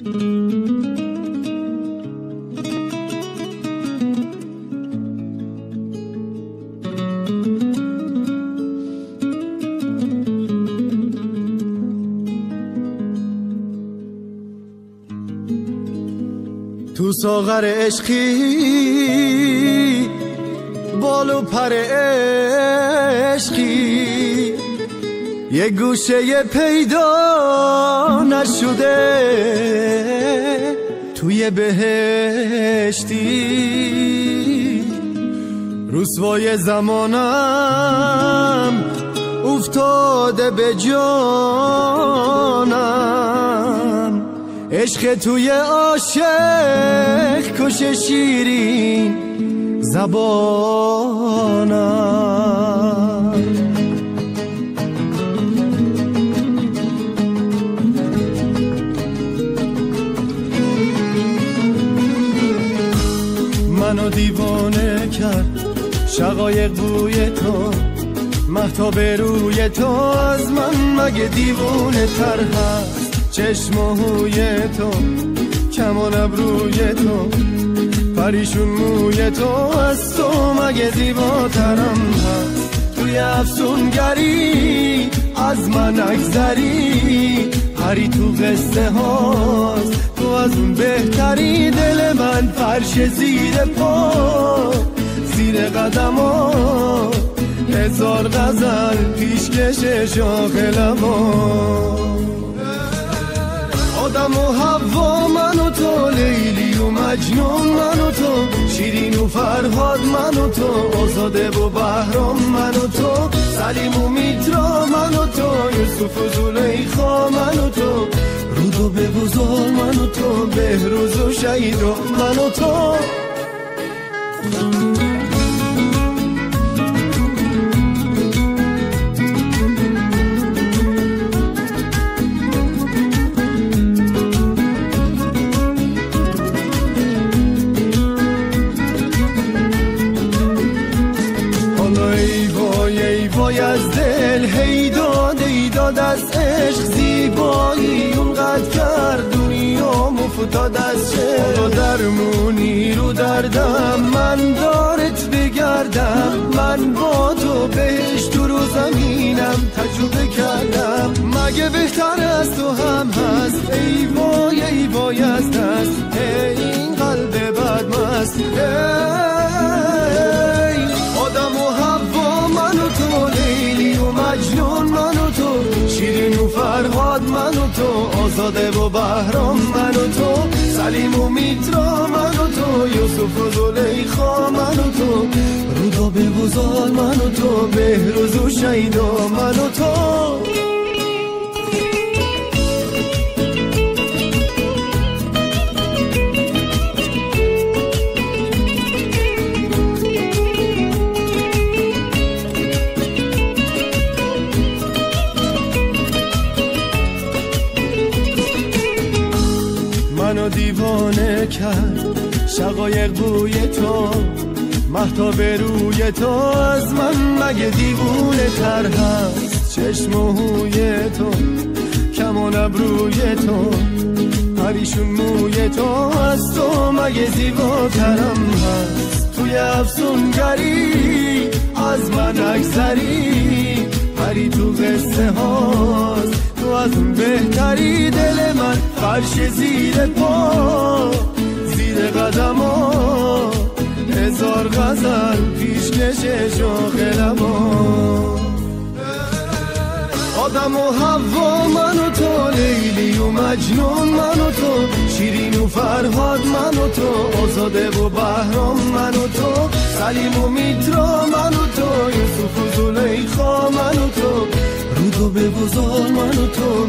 تو ساغر عشقی بال و پر عشقی یه گوشه پیدا نشده توی بهشتی رسوای زمانم افتاده به جانم عشق توی عاشق کش شیرین زبانم منو دیوانه کرد شقایق بوی تو مهتاب روی تو از من مگه دیوانه تر هست چشم و هوی تو کمان ابروی تو پریشون موی تو از تو مگه زیباترم هست توی افسونگری از من اگذری هری تو قصه هاست تو از اون بهتری دل من فرش زیر پا زیر قدمات هزار غزل پیشکش شاخ لبا آدم و حوا من و تو لیلی و مجنون من و تو شیرین و فرهاد من و تو آزاده و بهرام من و تو سلیم و میترا من و تو یوسف و زلیخا من و تو رود و به بزار من و تو بهروز و شهید و من و تو از دل هی داد از عشق زیبایی اونقدر کرد دنیا مفتاد از چه درمونی رو دردم من دارت بگردم من با تو بهشت رو زمینم تجربه کردم مگه بهتر از تو هم هست ای وای از دست این قلب بد مست آدم و حوا من و تو لیلی و مجنون من و تو شیرین و فرهاد من و تو آزاده و بهرام من و تو سلیم و میترا من و تو یوسف و زلیخا من و تو رودا به بزار من و تو بهروز و شیدا من و تو منو دیوانه کرد شقایق بوی تو مهتاب روی تو از من مگه دیوانه تر هست چشم و هوی تو کمان ابروی تو پریشون موی تو از تو مگه زیباترم هست توی افسونگری از من اگذری پری تو قصه هاست تو از اون بهتری دل من فرش زیر پا زیر قدمات هزار غزل پیشکش شاخ لبا آدم و حوا من و تو لیلی و مجنون من و تو شیرین و فرهاد من و تو آزاده و بهرام من و تو سلیم و میترا من و تو یوسف و زلیخا من و تو رود و به بزار من و تو